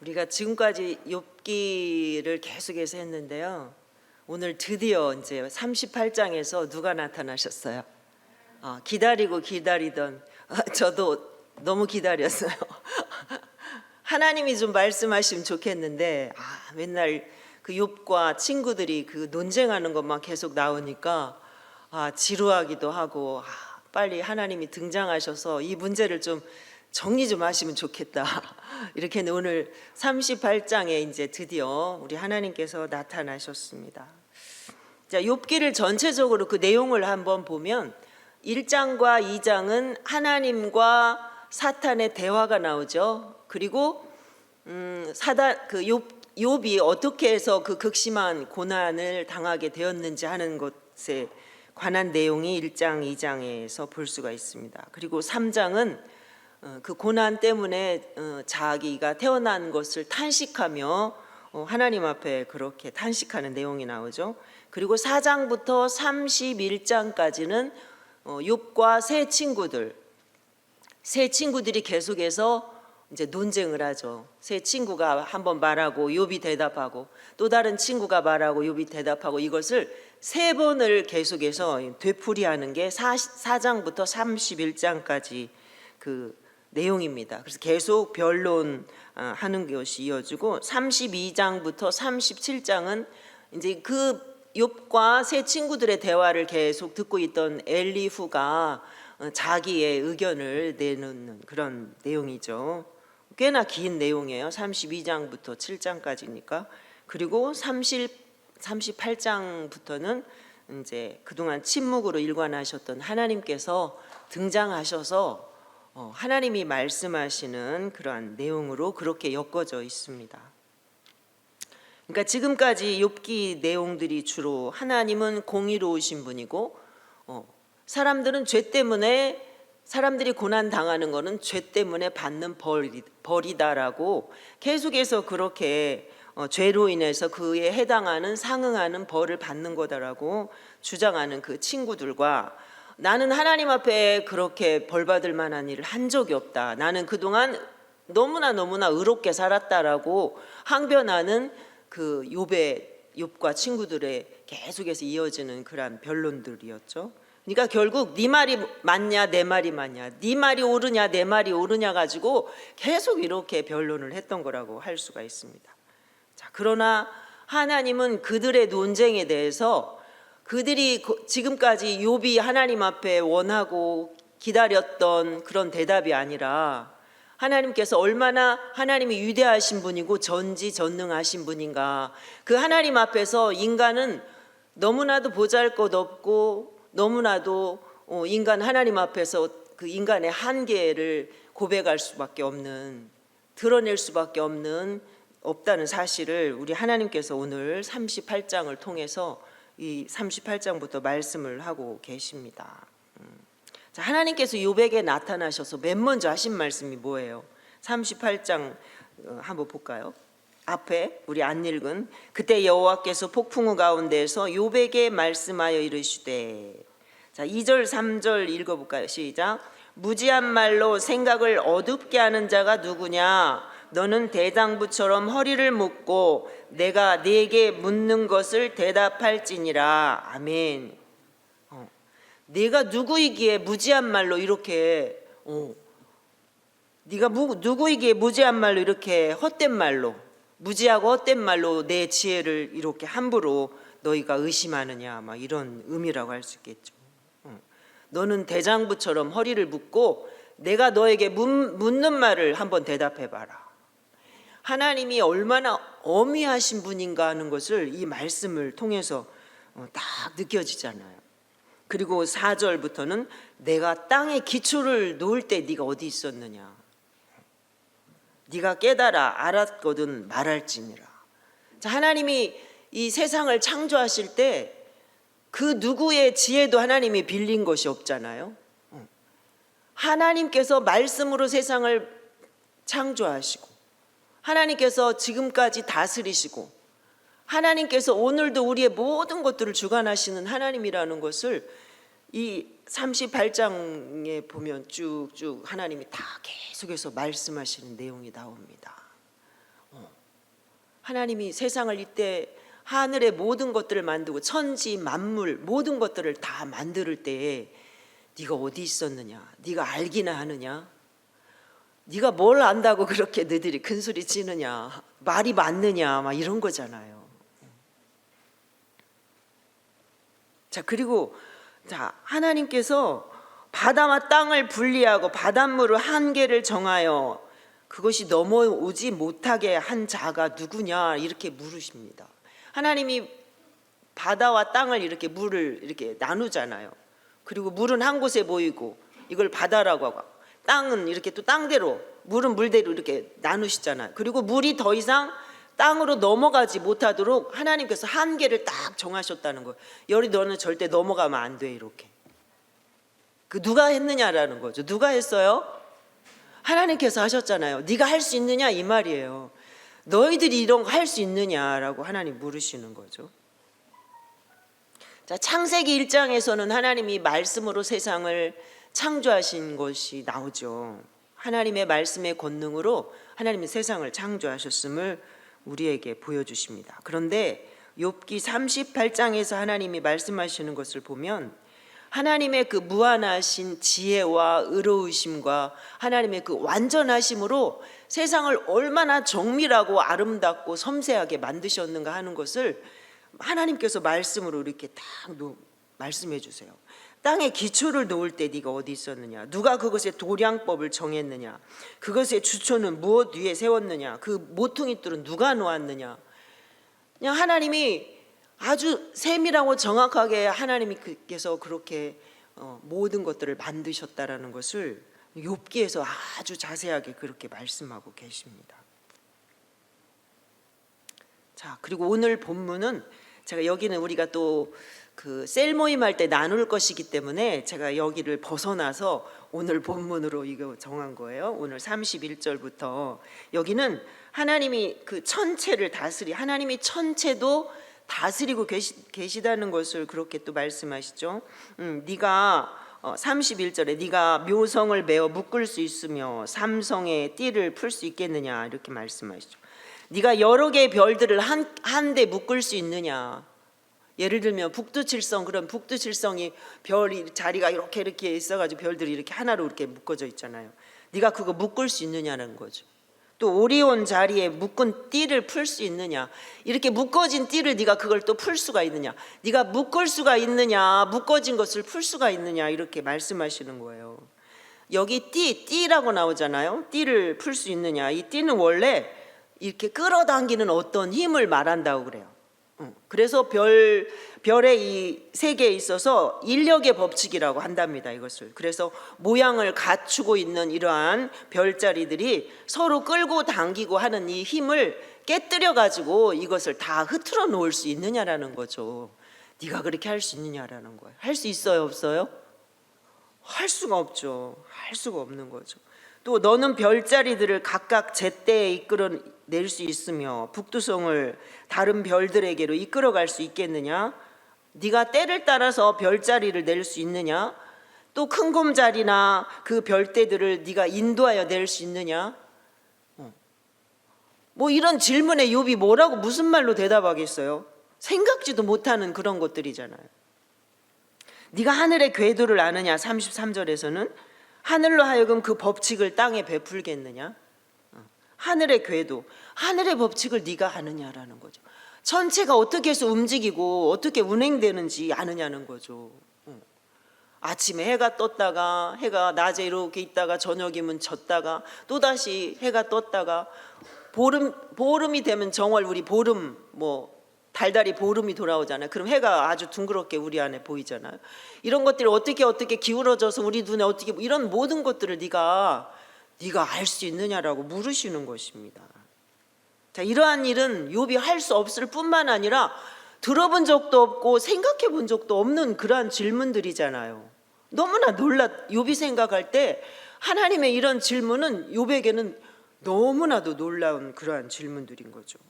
우리가 지금까지 욥기를 계속해서 했는데요. 오늘 드디어 이제 38장에서 누가 나타나셨어요? 기다리고 기다리던 저도 너무 기다렸어요. 하나님이 좀 말씀하시면 좋겠는데 맨날 그 욥과 친구들이 그 논쟁하는 것만 계속 나오니까 지루하기도 하고 빨리 하나님이 등장하셔서 이 문제를 좀 정리 좀 하시면 좋겠다. 이렇게 오늘 38장에 이제 드디어 우리 하나님께서 나타나셨습니다. 자, 욥기를 전체적으로 그 내용을 한번 보면 1장과 2장은 하나님과 사탄의 대화가 나오죠. 그리고 욥이 어떻게 해서 그 극심한 고난을 당하게 되었는지 하는 것에 관한 내용이 1장, 2장에서 볼 수가 있습니다. 그리고 3장은 그 고난 때문에 자기가 태어난 것을 탄식하며 하나님 앞에 그렇게 탄식하는 내용이 나오죠. 그리고 4장부터 31장까지는 욥과 세 친구들이 계속해서 이제 논쟁을 하죠. 세 친구가 한번 말하고 욥이 대답하고 또 다른 친구가 말하고 욥이 대답하고 이것을 세 번을 계속해서 되풀이하는 게 4장부터 31장까지 그 내용입니다. 그래서 계속 변론하는 것이 이어지고 32장부터 37장은 이제 그 욥과 세 친구들의 대화를 계속 듣고 있던 엘리후가 자기의 의견을 내놓는 그런 내용이죠. 꽤나 긴 내용이에요. 32장부터 7장까지니까. 그리고 38장부터는 이제 그동안 침묵으로 일관하셨던 하나님께서 등장하셔서 하나님이 말씀하시는 그러한 내용으로 그렇게 엮어져 있습니다. 그러니까 지금까지 욥기 내용들이 주로 하나님은 공의로우신 분이고 사람들은 죄 때문에 사람들이 고난 당하는 것은 죄 때문에 받는 벌이다라고 계속해서 그렇게 죄로 인해서 그에 해당하는 상응하는 벌을 받는 거다라고 주장하는 그 친구들과 나는 하나님 앞에 그렇게 벌 받을 만한 일을 한 적이 없다. 나는 그동안 너무나 의롭게 살았다라고 항변하는 그 욥과 친구들의 계속해서 이어지는 그러한 변론들이었죠. 그러니까 결국 네 말이 맞냐 내 말이 맞냐 네 말이 옳으냐 내 말이 옳으냐 가지고 계속 이렇게 변론을 했던 거라고 할 수가 있습니다. 자, 그러나 하나님은 그들의 논쟁에 대해서 그들이 지금까지 욥이 하나님 앞에 원하고 기다렸던 그런 대답이 아니라 하나님께서 얼마나 하나님이 위대하신 분이고 전지전능하신 분인가, 그 하나님 앞에서 인간은 너무나도 보잘것없고 너무나도 인간 하나님 앞에서 그 인간의 한계를 고백할 수밖에 없는, 드러낼 수밖에 없다는 사실을 우리 하나님께서 오늘 38장을 통해서 이 38장부터 말씀을 하고 계십니다. 자, 하나님께서 욥에게 나타나셔서 맨 먼저 하신 말씀이 뭐예요? 38장 한번 볼까요? 앞에 우리 안 읽은 그때 여호와께서 폭풍우 가운데서 욥에게 말씀하여 이르시되, 자 2절 3절 읽어볼까요? 시작. 무지한 말로 생각을 어둡게 하는 자가 누구냐? 너는 대장부처럼 허리를 묶고 내가 네게 묻는 것을 대답할지니라. 아멘. 네가 누구이기에 무지한 말로 이렇게 네가 누구이기에 무지한 말로 이렇게 헛된 말로, 무지하고 헛된 말로 내 지혜를 이렇게 함부로 너희가 의심하느냐, 막 이런 의미라고 할 수 있겠죠. 너는 대장부처럼 허리를 묶고 내가 너에게 묻는 말을 한번 대답해봐라. 하나님이 얼마나 어미하신 분인가 하는 것을 이 말씀을 통해서 딱 느껴지잖아요. 그리고 4절부터는 내가 땅에 기초를 놓을 때 네가 어디 있었느냐, 네가 깨달아 알았거든 말할지니라. 자, 하나님이 이 세상을 창조하실 때 그 누구의 지혜도 하나님이 빌린 것이 없잖아요. 하나님께서 말씀으로 세상을 창조하시고 하나님께서 지금까지 다스리시고 하나님께서 오늘도 우리의 모든 것들을 주관하시는 하나님이라는 것을 이 38장에 보면 쭉쭉 하나님이 다 계속해서 말씀하시는 내용이 나옵니다. 하나님이 세상을 이때 하늘의 모든 것들을 만들고 천지 만물 모든 것들을 다 만들 때에 네가 어디 있었느냐? 네가 알기나 하느냐? 네가 뭘 안다고 그렇게 너희들이 큰 소리 치느냐? 말이 맞느냐? 막 이런 거잖아요. 자, 그리고 자, 하나님께서 바다와 땅을 분리하고 바닷물을 한계를 정하여 그것이 넘어오지 못하게 한 자가 누구냐 이렇게 물으십니다. 하나님이 바다와 땅을 이렇게 물을 이렇게 나누잖아요. 그리고 물은 한 곳에 모이고 이걸 바다라고 하고 땅은 이렇게 또 땅대로 물은 물대로 이렇게 나누시잖아요. 그리고 물이 더 이상 땅으로 넘어가지 못하도록 하나님께서 한계를 딱 정하셨다는 거예요. 열이 너는 절대 넘어가면 안 돼 이렇게. 그 누가 했느냐라는 거죠. 누가 했어요? 하나님께서 하셨잖아요. 네가 할 수 있느냐 이 말이에요. 너희들이 이런 거 할 수 있느냐라고 하나님 물으시는 거죠. 자, 창세기 1장에서는 하나님이 말씀으로 세상을 창조하신 것이 나오죠. 하나님의 말씀의 권능으로 하나님이 세상을 창조하셨음을 우리에게 보여주십니다. 그런데 욥기 38장에서 하나님이 말씀하시는 것을 보면 하나님의 그 무한하신 지혜와 의로우심과 하나님의 그 완전하심으로 세상을 얼마나 정밀하고 아름답고 섬세하게 만드셨는가 하는 것을 하나님께서 말씀으로 이렇게 딱 말씀해 주세요. 땅에 기초를 놓을 때 네가 어디 있었느냐? 누가 그것의 도량법을 정했느냐? 그것의 주초는 무엇 위에 세웠느냐? 그 모퉁이 뜰은 누가 놓았느냐? 그냥 하나님이 아주 세밀하고 정확하게 하나님께서 그렇게 모든 것들을 만드셨다라는 것을 욥기에서 아주 자세하게 그렇게 말씀하고 계십니다. 자, 그리고 오늘 본문은 제가 여기는 우리가 또 그 셀 모임 할 때 나눌 것이기 때문에 제가 여기를 벗어나서 오늘 본문으로 이거 정한 거예요. 오늘 31절부터 여기는 하나님이 그 천체를 하나님이 천체도 다스리고 계시다는 것을 그렇게 또 말씀하시죠. 네가 31절에 네가 묘성을 메어 묶을 수 있으며 삼성의 띠를 풀 수 있겠느냐 이렇게 말씀하시죠. 네가 여러 개의 별들을 한데 묶을 수 있느냐. 예를 들면 북두칠성, 그런 북두칠성이 별이 자리가 이렇게 있어가지고 별들이 이렇게 하나로 이렇게 묶어져 있잖아요. 네가 그거 묶을 수 있느냐는 거죠. 또 오리온 자리에 묶은 띠를 풀 수 있느냐. 이렇게 묶어진 띠를 네가 그걸 또 풀 수가 있느냐. 네가 묶을 수가 있느냐, 묶어진 것을 풀 수가 있느냐 이렇게 말씀하시는 거예요. 여기 띠라고 나오잖아요. 띠를 풀 수 있느냐. 이 띠는 원래 이렇게 끌어당기는 어떤 힘을 말한다고 그래요. 그래서 별의 이 세계에 있어서 인력의 법칙이라고 한답니다. 이것을. 그래서 모양을 갖추고 있는 이러한 별자리들이 서로 끌고 당기고 하는 이 힘을 깨뜨려 가지고 이것을 다 흐트러 놓을 수 있느냐라는 거죠. 네가 그렇게 할 수 있느냐라는 거예요. 할 수 있어요, 없어요? 할 수가 없죠. 할 수가 없는 거죠. 또 너는 별자리들을 각각 제때에 이끌어낼 수 있으며 북두성을 다른 별들에게로 이끌어갈 수 있겠느냐? 네가 때를 따라서 별자리를 낼 수 있느냐? 또 큰 곰자리나 그 별대들을 네가 인도하여 낼 수 있느냐? 뭐 이런 질문에 욥이 뭐라고 무슨 말로 대답하겠어요? 생각지도 못하는 그런 것들이잖아요. 네가 하늘의 궤도를 아느냐? 33절에서는 하늘로 하여금 그 법칙을 땅에 베풀겠느냐? 하늘의 궤도, 하늘의 법칙을 네가 아느냐라는 거죠. 천체가 어떻게 해서 움직이고 어떻게 운행되는지 아느냐는 거죠. 아침에 해가 떴다가 해가 낮에 이렇게 있다가 저녁이면 졌다가 또다시 해가 떴다가 보름이 되면 정월 우리 보름 달달이 보름이 돌아오잖아요. 그럼 해가 아주 둥그렇게 우리 안에 보이잖아요. 이런 것들이 어떻게 기울어져서 우리 눈에 어떻게 이런 모든 것들을 네가 알 수 있느냐라고 물으시는 것입니다. 자, 이러한 일은 욥이 할 수 없을 뿐만 아니라 들어본 적도 없고 생각해 본 적도 없는 그러한 질문들이잖아요. 너무나 욥이 생각할 때 하나님의 이런 질문은 욥에게는 너무나도 놀라운 그러한 질문들인 거죠.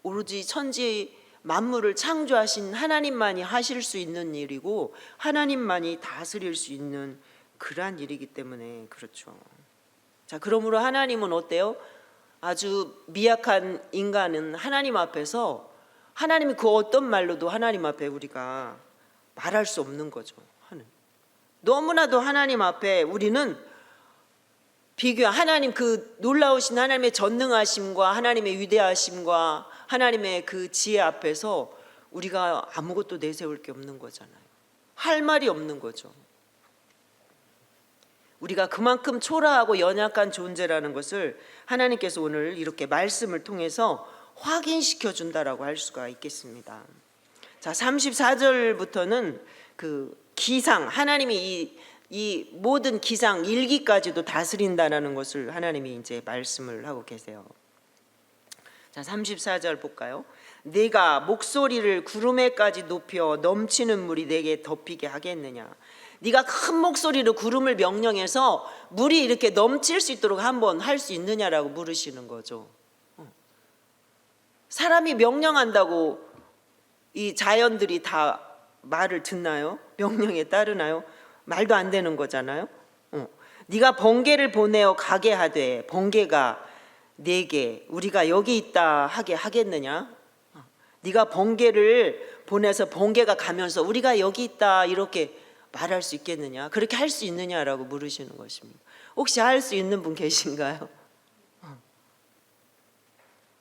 오로지 천지 만물을 창조하신 하나님만이 하실 수 있는 일이고 하나님만이 다스릴 수 있는 그러한 일이기 때문에 그렇죠. 자, 그러므로 하나님은 어때요? 아주 미약한 인간은 하나님 앞에서 하나님이 그 어떤 말로도 하나님 앞에 우리가 말할 수 없는 거죠. 너무나도 하나님 앞에 우리는 하나님 그 놀라우신 하나님의 전능하심과 하나님의 위대하심과 하나님의 그 지혜 앞에서 우리가 아무것도 내세울 게 없는 거잖아요. 할 말이 없는 거죠. 우리가 그만큼 초라하고 연약한 존재라는 것을 하나님께서 오늘 이렇게 말씀을 통해서 확인시켜 준다라고 할 수가 있겠습니다. 자, 34절부터는 그 기상, 하나님이 이 모든 기상 일기까지도 다스린다라는 것을 하나님이 이제 말씀을 하고 계세요. 자, 34절 볼까요? 네가 목소리를 구름에까지 높여 넘치는 물이 내게 덮이게 하겠느냐. 네가 큰 목소리로 구름을 명령해서 물이 이렇게 넘칠 수 있도록 한번 할 수 있느냐라고 물으시는 거죠. 사람이 명령한다고 이 자연들이 다 말을 듣나요? 명령에 따르나요? 말도 안 되는 거잖아요. 네가 번개를 보내어 가게 하되 번개가 내게 우리가 여기 있다 하게 하겠느냐? 네가 번개를 보내서 번개가 가면서 우리가 여기 있다 이렇게 말할 수 있겠느냐? 그렇게 할 수 있느냐라고 물으시는 것입니다. 혹시 할 수 있는 분 계신가요?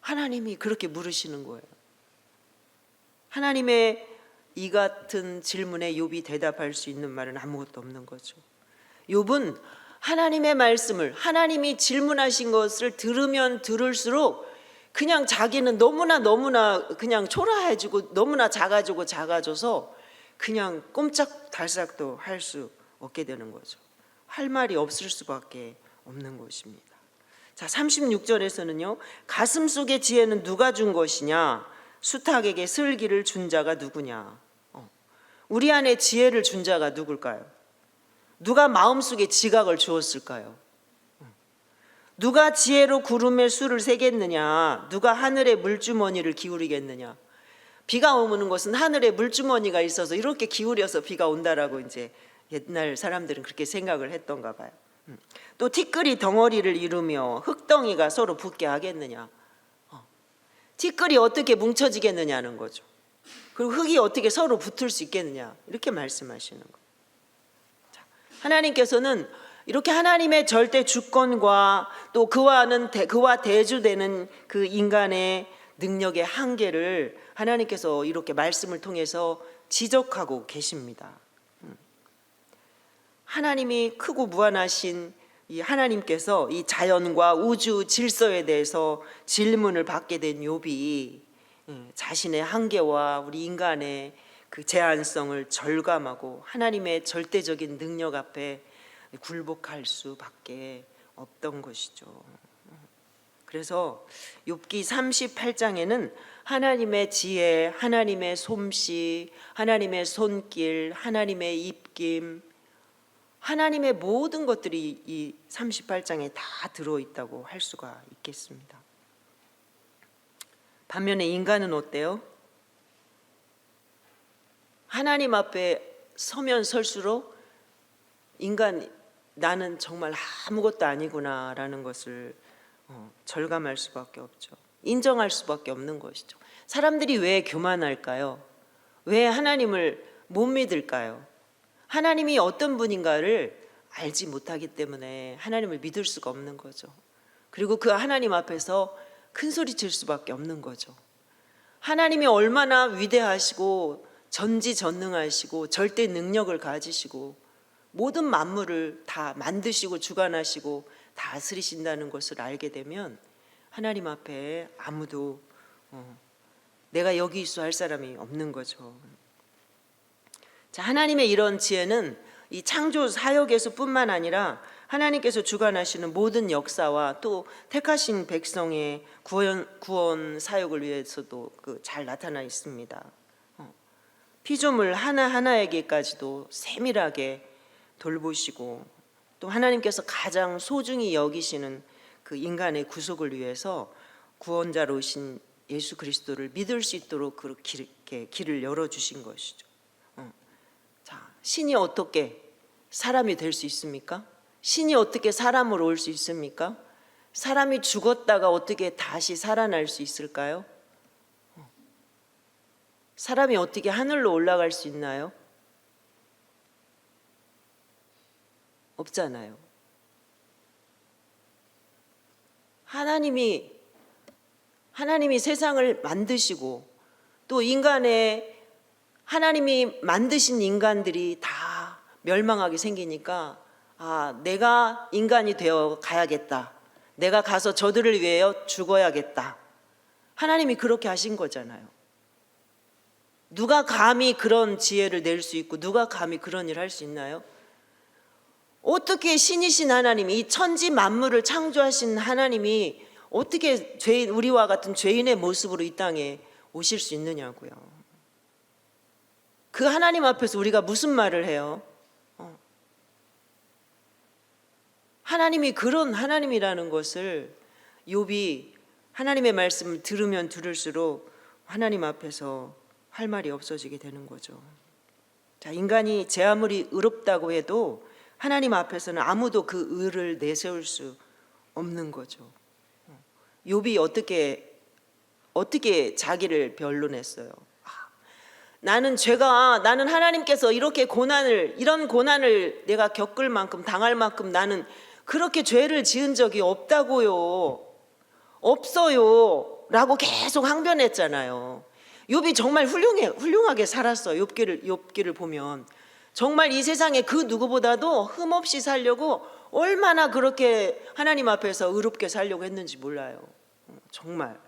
하나님이 그렇게 물으시는 거예요. 하나님의 이 같은 질문에 욥이 대답할 수 있는 말은 아무것도 없는 거죠. 욥은 하나님의 말씀을, 하나님이 질문하신 것을 들으면 들을수록 그냥 자기는 너무나 그냥 초라해지고 너무나 작아져서 그냥 꼼짝달싹도 할 수 없게 되는 거죠. 할 말이 없을 수밖에 없는 것입니다. 자, 36절에서는요. 가슴 속의 지혜는 누가 준 것이냐? 수탉에게 슬기를 준 자가 누구냐? 우리 안에 지혜를 준 자가 누굴까요? 누가 마음속에 지각을 주었을까요? 누가 지혜로 구름의 수를 세겠느냐? 누가 하늘의 물주머니를 기울이겠느냐? 비가 오는 것은 하늘에 물주머니가 있어서 이렇게 기울여서 비가 온다라고 이제 옛날 사람들은 그렇게 생각을 했던가 봐요. 또 티끌이 덩어리를 이루며 흙덩이가 서로 붙게 하겠느냐? 티끌이 어떻게 뭉쳐지겠느냐는 거죠. 그리고 흙이 어떻게 서로 붙을 수 있겠느냐? 이렇게 말씀하시는 거예요. 하나님께서는 이렇게 하나님의 절대 주권과 또 그와 대주되는 그 인간의 능력의 한계를 하나님께서 이렇게 말씀을 통해서 지적하고 계십니다. 하나님이 크고 무한하신 이 하나님께서 이 자연과 우주 질서에 대해서 질문을 받게 된 욥이 자신의 한계와 우리 인간의 그 제한성을 절감하고 하나님의 절대적인 능력 앞에 굴복할 수밖에 없던 것이죠. 그래서 욥기 38장에는 하나님의 지혜, 하나님의 솜씨, 하나님의 손길, 하나님의 입김, 하나님의 모든 것들이 이 38장에 다 들어있다고 할 수가 있겠습니다. 반면에 인간은 어때요? 하나님 앞에 서면 설수록 나는 정말 아무것도 아니구나라는 것을 절감할 수밖에 없죠. 인정할 수밖에 없는 것이죠. 사람들이 왜 교만할까요? 왜 하나님을 못 믿을까요? 하나님이 어떤 분인가를 알지 못하기 때문에 하나님을 믿을 수가 없는 거죠. 그리고 그 하나님 앞에서 큰 소리 칠 수밖에 없는 거죠. 하나님이 얼마나 위대하시고 전지전능하시고 절대 능력을 가지시고 모든 만물을 다 만드시고 주관하시고 다스리신다는 것을 알게 되면 하나님 앞에 아무도 내가 여기 있어 할 사람이 없는 거죠. 자, 하나님의 이런 지혜는 이 창조 사역에서뿐만 아니라 하나님께서 주관하시는 모든 역사와 또 택하신 백성의 구원 사역을 위해서도 잘 나타나 있습니다. 피조물 하나하나에게까지도 세밀하게 돌보시고 또 하나님께서 가장 소중히 여기시는 그 인간의 구속을 위해서 구원자로 오신 예수 그리스도를 믿을 수 있도록 그렇게 길을 열어주신 것이죠. 자, 신이 어떻게 사람이 될 수 있습니까? 신이 어떻게 사람으로 올 수 있습니까? 사람이 죽었다가 어떻게 다시 살아날 수 있을까요? 사람이 어떻게 하늘로 올라갈 수 있나요? 없잖아요. 하나님이 세상을 만드시고 또 하나님이 만드신 인간들이 다 멸망하게 생기니까 내가 인간이 되어 가야겠다. 내가 가서 저들을 위하여 죽어야겠다. 하나님이 그렇게 하신 거잖아요. 누가 감히 그런 지혜를 낼 수 있고 누가 감히 그런 일을 할 수 있나요? 어떻게 신이신 하나님이, 이 천지 만물을 창조하신 하나님이 어떻게 우리와 같은 죄인의 모습으로 이 땅에 오실 수 있느냐고요. 그 하나님 앞에서 우리가 무슨 말을 해요? 하나님이 그런 하나님이라는 것을 욥이 하나님의 말씀을 들으면 들을수록 하나님 앞에서 할 말이 없어지게 되는 거죠. 자, 인간이 제 아무리 의롭다고 해도 하나님 앞에서는 아무도 그 의를 내세울 수 없는 거죠. 욥이 어떻게 자기를 변론했어요? 나는 하나님께서 이런 고난을 내가 겪을 만큼 당할 만큼 나는 그렇게 죄를 지은 적이 없다고요. 없어요. 라고 계속 항변했잖아요. 욥이 정말 훌륭하게 살았어요. 욥기를 보면 정말 이 세상에 그 누구보다도 흠없이 살려고 얼마나 그렇게 하나님 앞에서 의롭게 살려고 했는지 몰라요. 정말.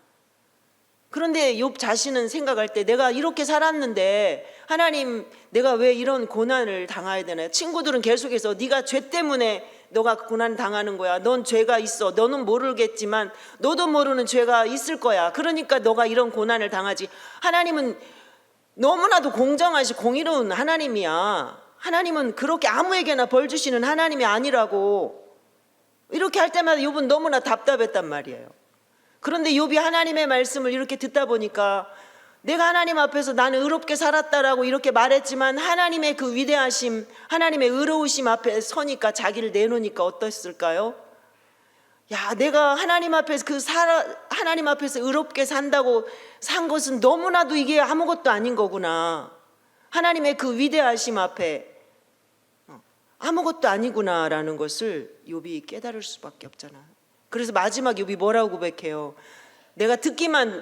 그런데 욥 자신은 생각할 때 내가 이렇게 살았는데 하나님, 내가 왜 이런 고난을 당해야 되나요? 친구들은 계속해서 네가 죄 때문에 너가 고난 당하는 거야. 넌 죄가 있어. 너는 모르겠지만 너도 모르는 죄가 있을 거야. 그러니까 너가 이런 고난을 당하지. 하나님은 너무나도 공정하시고 공의로운 하나님이야. 하나님은 그렇게 아무에게나 벌 주시는 하나님이 아니라고. 이렇게 할 때마다 욥은 너무나 답답했단 말이에요. 그런데 욥이 하나님의 말씀을 이렇게 듣다 보니까 내가 하나님 앞에서 나는 의롭게 살았다라고 이렇게 말했지만 하나님의 그 위대하심, 하나님의 의로우심 앞에 서니까, 자기를 내놓으니까 어땠을까요? 내가 하나님 앞에서 하나님 앞에서 의롭게 산다고 산 것은 너무나도 이게 아무것도 아닌 거구나. 하나님의 그 위대하심 앞에 아무것도 아니구나라는 것을 욥이 깨달을 수밖에 없잖아. 그래서 마지막 욥이 뭐라고 고백해요? 내가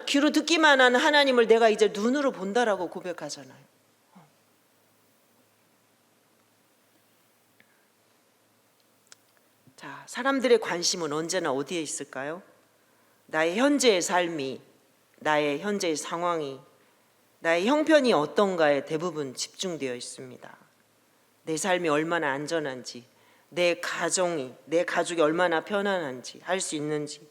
귀로 듣기만 한 하나님을 내가 이제 눈으로 본다라고 고백하잖아요. 자, 사람들의 관심은 언제나 어디에 있을까요? 나의 현재의 삶이, 나의 현재의 상황이, 나의 형편이 어떤가에 대부분 집중되어 있습니다. 내 삶이 얼마나 안전한지, 내 가족이 얼마나 편안한지, 할 수 있는지,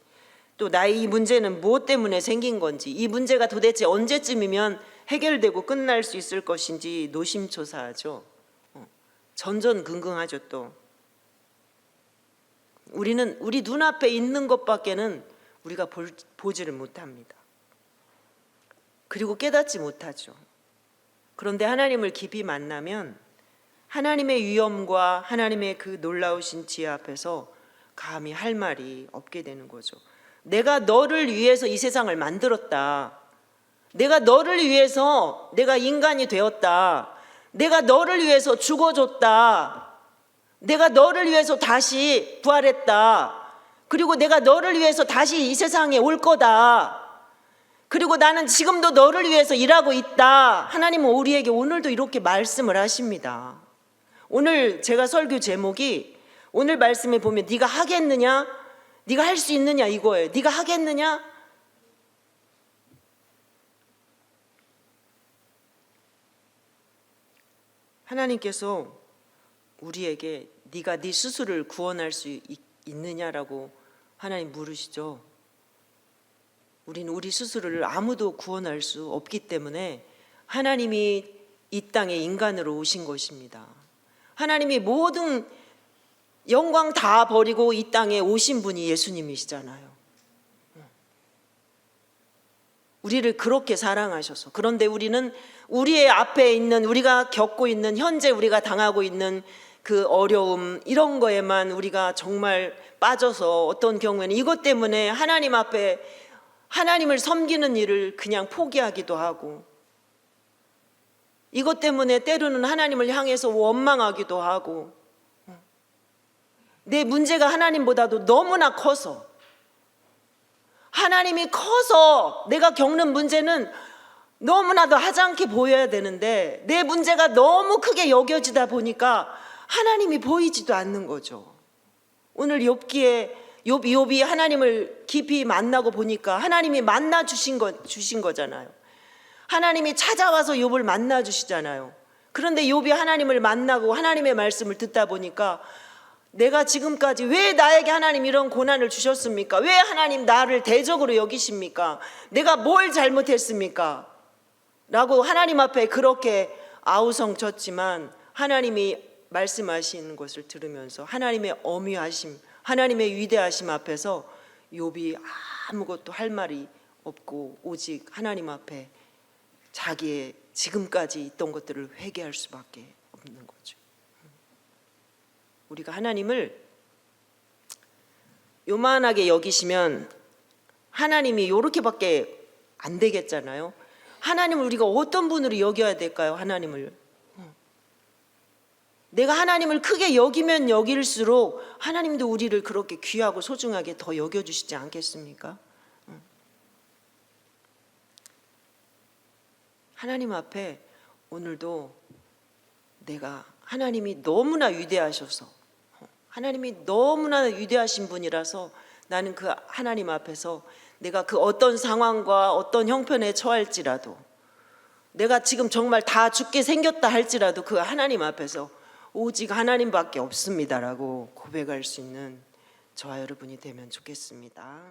또 나의 이 문제는 무엇 때문에 생긴 건지, 이 문제가 도대체 언제쯤이면 해결되고 끝날 수 있을 것인지 노심초사하죠. 전전긍긍하죠. 또 우리는 우리 눈앞에 있는 것밖에는 우리가 보지를 못합니다. 그리고 깨닫지 못하죠. 그런데 하나님을 깊이 만나면 하나님의 위엄과 하나님의 그 놀라우신 지혜 앞에서 감히 할 말이 없게 되는 거죠. 내가 너를 위해서 이 세상을 만들었다. 내가 너를 위해서 내가 인간이 되었다. 내가 너를 위해서 죽어줬다. 내가 너를 위해서 다시 부활했다. 그리고 내가 너를 위해서 다시 이 세상에 올 거다. 그리고 나는 지금도 너를 위해서 일하고 있다. 하나님은 우리에게 오늘도 이렇게 말씀을 하십니다. 오늘 제가 설교 제목이, 오늘 말씀에 보면 네가 하겠느냐? 네가 할 수 있느냐 이거예요. 네가 하겠느냐? 하나님께서 우리에게 네가 네 스스로를 구원할 수 있느냐라고 하나님 물으시죠. 우리는 우리 스스로를 아무도 구원할 수 없기 때문에 하나님이 이 땅에 인간으로 오신 것입니다. 하나님이 모든 영광 다 버리고 이 땅에 오신 분이 예수님이시잖아요. 우리를 그렇게 사랑하셔서. 그런데 우리는 우리의 앞에 있는, 우리가 겪고 있는, 현재 우리가 당하고 있는 그 어려움 이런 거에만 우리가 정말 빠져서 어떤 경우에는 이것 때문에 하나님 앞에 하나님을 섬기는 일을 그냥 포기하기도 하고, 이것 때문에 때로는 하나님을 향해서 원망하기도 하고, 내 문제가 하나님보다도 너무나 커서, 하나님이 커서 내가 겪는 문제는 너무나도 하찮게 보여야 되는데 내 문제가 너무 크게 여겨지다 보니까 하나님이 보이지도 않는 거죠. 오늘 욥이 하나님을 깊이 만나고 보니까 하나님이 만나 주신 거잖아요. 하나님이 찾아와서 욥을 만나 주시잖아요. 그런데 욥이 하나님을 만나고 하나님의 말씀을 듣다 보니까 내가 지금까지 왜 나에게 하나님 이런 고난을 주셨습니까? 왜 하나님 나를 대적으로 여기십니까? 내가 뭘 잘못했습니까? 라고 하나님 앞에 그렇게 아우성쳤지만 하나님이 말씀하시는 것을 들으면서 하나님의 어미하심, 하나님의 위대하심 앞에서 욥이 아무것도 할 말이 없고 오직 하나님 앞에 자기의 지금까지 있던 것들을 회개할 수밖에 없는 거죠. 우리가 하나님을 요만하게 여기시면 하나님이 요렇게밖에 안 되겠잖아요. 하나님을 우리가 어떤 분으로 여겨야 될까요? 하나님을 내가 하나님을 크게 여기면 여길수록 하나님도 우리를 그렇게 귀하고 소중하게 더 여겨주시지 않겠습니까? 하나님 앞에 오늘도 내가 하나님이 너무나 위대하셔서, 하나님이 너무나 위대하신 분이라서 나는 그 하나님 앞에서 내가 그 어떤 상황과 어떤 형편에 처할지라도, 내가 지금 정말 다 죽게 생겼다 할지라도 그 하나님 앞에서 오직 하나님밖에 없습니다라고 고백할 수 있는 저와 여러분이 되면 좋겠습니다.